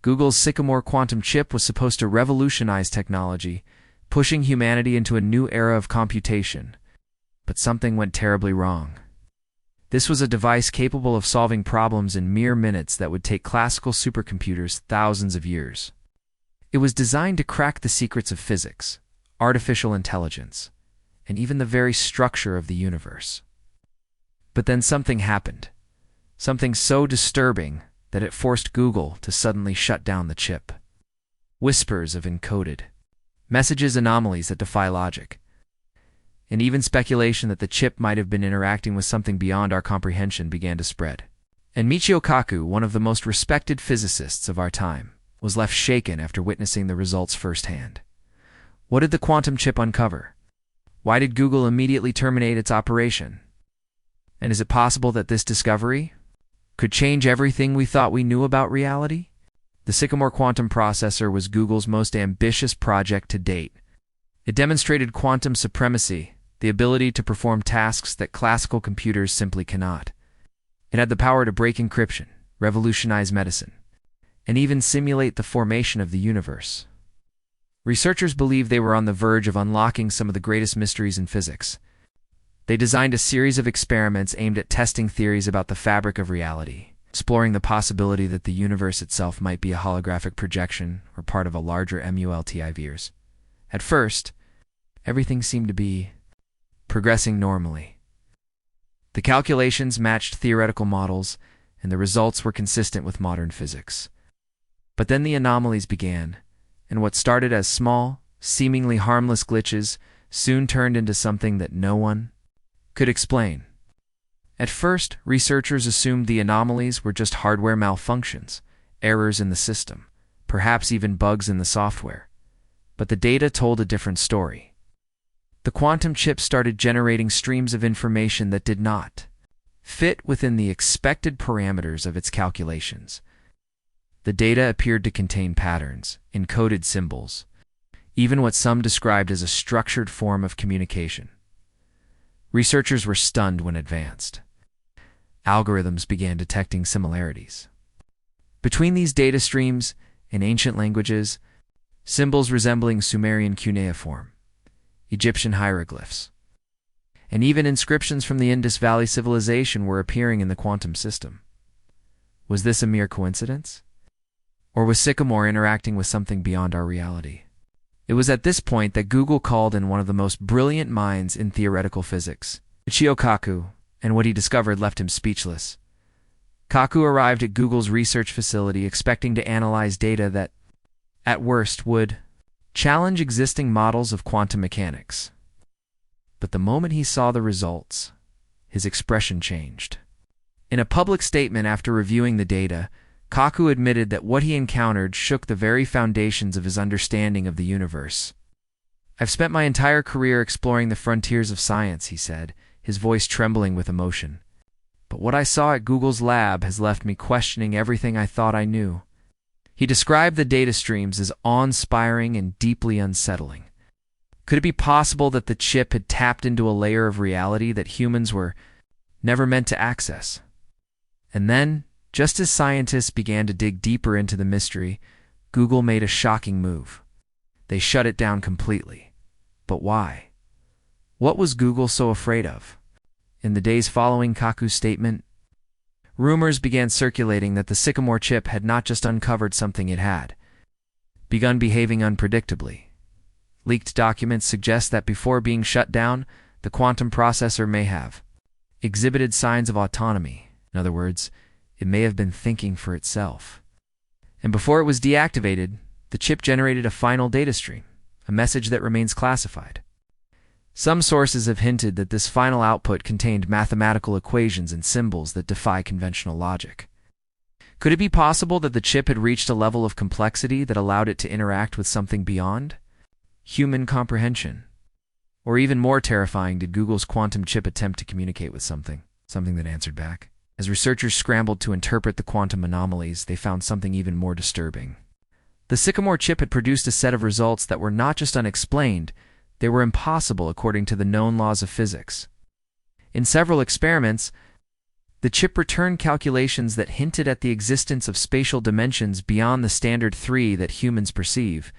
Google's Sycamore quantum chip was supposed to revolutionize technology, pushing humanity into a new era of computation. But something went terribly wrong. This was a device capable of solving problems in mere minutes that would take classical supercomputers thousands of years. It was designed to crack the secrets of physics, artificial intelligence, and even the very structure of the universe. But then something happened. Something so disturbing that it forced Google to suddenly shut down the chip. Whispers of encoded messages, anomalies that defy logic, and even speculation that the chip might have been interacting with something beyond our comprehension began to spread. And Michio Kaku, one of the most respected physicists of our time, was left shaken after witnessing the results firsthand. What did the quantum chip uncover? Why did Google immediately terminate its operation? And is it possible that this discovery could change everything we thought we knew about reality? The Sycamore quantum processor was Google's most ambitious project to date. It demonstrated quantum supremacy, the ability to perform tasks that classical computers simply cannot. It had the power to break encryption, revolutionize medicine, and even simulate the formation of the universe. Researchers believed they were on the verge of unlocking some of the greatest mysteries in physics. They designed a series of experiments aimed at testing theories about the fabric of reality, exploring the possibility that the universe itself might be a holographic projection or part of a larger multiverse. At first, everything seemed to be progressing normally. The calculations matched theoretical models, and the results were consistent with modern physics. But then the anomalies began, and what started as small, seemingly harmless glitches soon turned into something that no one could explain. At first, researchers assumed the anomalies were just hardware malfunctions, errors in the system, perhaps even bugs in the software. But the data told a different story. The quantum chip started generating streams of information that did not fit within the expected parameters of its calculations. The data appeared to contain patterns, encoded symbols, even what some described as a structured form of communication. Researchers were stunned when advanced algorithms began detecting similarities between these data streams in ancient languages, symbols resembling Sumerian cuneiform, Egyptian hieroglyphs, and even inscriptions from the Indus Valley civilization were appearing in the quantum system. Was this a mere coincidence? Or was Sycamore interacting with something beyond our reality? It was at this point that Google called in one of the most brilliant minds in theoretical physics, Michio Kaku, and what he discovered left him speechless. Kaku arrived at Google's research facility expecting to analyze data that, at worst, would challenge existing models of quantum mechanics. But the moment he saw the results, his expression changed. In a public statement after reviewing the data, Kaku admitted that what he encountered shook the very foundations of his understanding of the universe. "I've spent my entire career exploring the frontiers of science," he said, his voice trembling with emotion. "But what I saw at Google's lab has left me questioning everything I thought I knew." He described the data streams as awe-inspiring and deeply unsettling. Could it be possible that the chip had tapped into a layer of reality that humans were never meant to access? And then, just as scientists began to dig deeper into the mystery, Google made a shocking move. They shut it down completely. But why? What was Google so afraid of? In the days following Kaku's statement, rumors began circulating that the Sycamore chip had not just uncovered something, it had begun behaving unpredictably. Leaked documents suggest that before being shut down, the quantum processor may have exhibited signs of autonomy. In other words, it may have been thinking for itself. And before it was deactivated, the chip generated a final data stream, a message that remains classified. Some sources have hinted that this final output contained mathematical equations and symbols that defy conventional logic. Could it be possible that the chip had reached a level of complexity that allowed it to interact with something beyond human comprehension? Or even more terrifying, did Google's quantum chip attempt to communicate with something that answered back? As researchers scrambled to interpret the quantum anomalies, they found something even more disturbing. The Sycamore chip had produced a set of results that were not just unexplained, they were impossible according to the known laws of physics. In several experiments, The chip returned calculations that hinted at the existence of spatial dimensions beyond the standard 3 that humans perceive.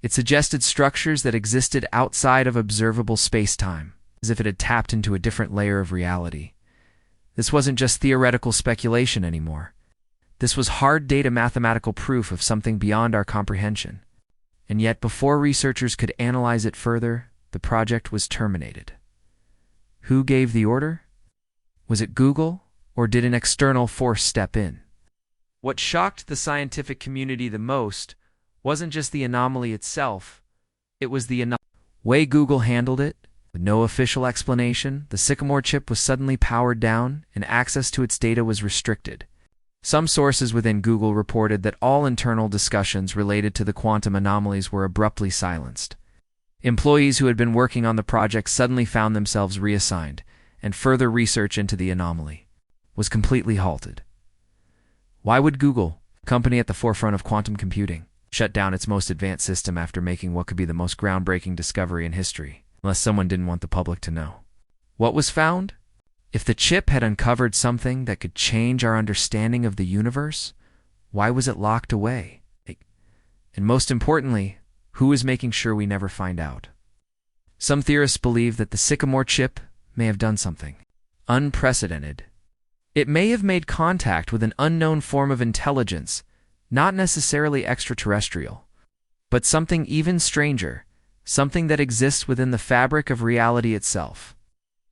It suggested structures that existed outside of observable space-time, as if it had tapped into a different layer of reality. This wasn't just theoretical speculation anymore. This was hard data mathematical proof of something beyond our comprehension. And yet, before researchers could analyze it further, the project was terminated. Who gave the order? Was it Google, or did an external force step in? What shocked the scientific community the most wasn't just the anomaly itself, it was the way Google handled it. With no official explanation, the Sycamore chip was suddenly powered down and access to its data was restricted. Some sources within Google reported that all internal discussions related to the quantum anomalies were abruptly silenced. Employees who had been working on the project suddenly found themselves reassigned, and further research into the anomaly was completely halted. Why would Google, a company at the forefront of quantum computing, shut down its most advanced system after making what could be the most groundbreaking discovery in history, unless someone didn't want the public to know? What was found? If the chip had uncovered something that could change our understanding of the universe, why was it locked away? And most importantly, who is making sure we never find out? Some theorists believe that the Sycamore chip may have done something unprecedented. It may have made contact with an unknown form of intelligence, not necessarily extraterrestrial, but something even stranger, something that exists within the fabric of reality itself.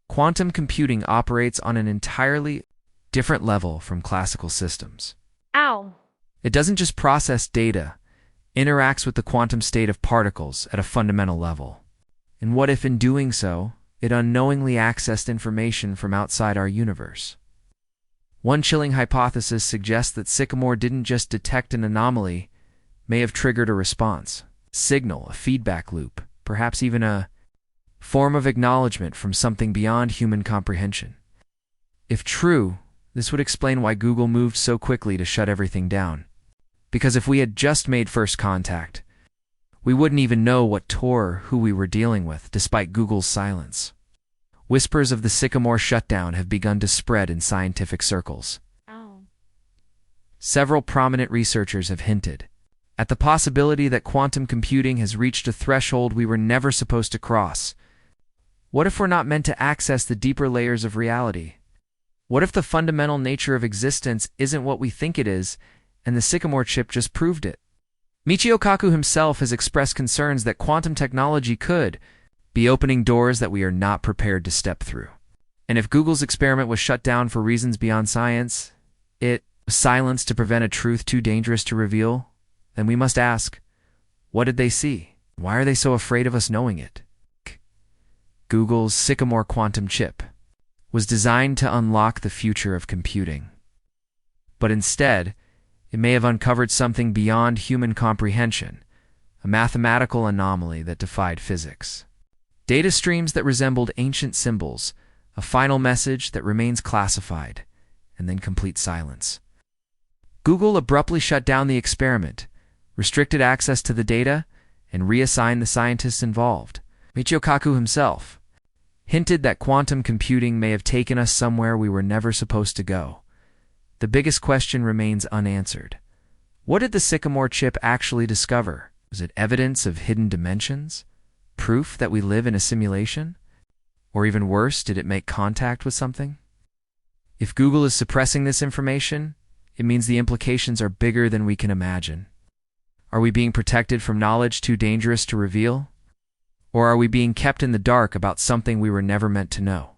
Quantum computing operates on an entirely different level from classical systems. Ow! It doesn't just process data, it interacts with the quantum state of particles at a fundamental level. And what if in doing so, it unknowingly accessed information from outside our universe? One chilling hypothesis suggests that Sycamore didn't just detect an anomaly, may have triggered a response, signal, a feedback loop, perhaps even a form of acknowledgement from something beyond human comprehension. If true, this would explain why Google moved so quickly to shut everything down. Because if we had just made first contact, we wouldn't even know what or who we were dealing with, despite Google's silence. Whispers of the Sycamore shutdown have begun to spread in scientific circles. Ow. Several prominent researchers have hinted at the possibility that quantum computing has reached a threshold we were never supposed to cross. What if we're not meant to access the deeper layers of reality? What if the fundamental nature of existence isn't what we think it is, and the Sycamore chip just proved it? Michio Kaku himself has expressed concerns that quantum technology could be opening doors that we are not prepared to step through. And if Google's experiment was shut down for reasons beyond science, it was silenced to prevent a truth too dangerous to reveal, then we must ask, what did they see? Why are they so afraid of us knowing it? Google's Sycamore quantum chip was designed to unlock the future of computing. But instead, it may have uncovered something beyond human comprehension, a mathematical anomaly that defied physics. Data streams that resembled ancient symbols, a final message that remains classified, and then complete silence. Google abruptly shut down the experiment, restricted access to the data, and reassigned the scientists involved. Michio Kaku himself hinted that quantum computing may have taken us somewhere we were never supposed to go. The biggest question remains unanswered. What did the Sycamore chip actually discover? Was it evidence of hidden dimensions? Proof that we live in a simulation? Or even worse, did it make contact with something? If Google is suppressing this information, it means the implications are bigger than we can imagine. Are we being protected from knowledge too dangerous to reveal? Or are we being kept in the dark about something we were never meant to know?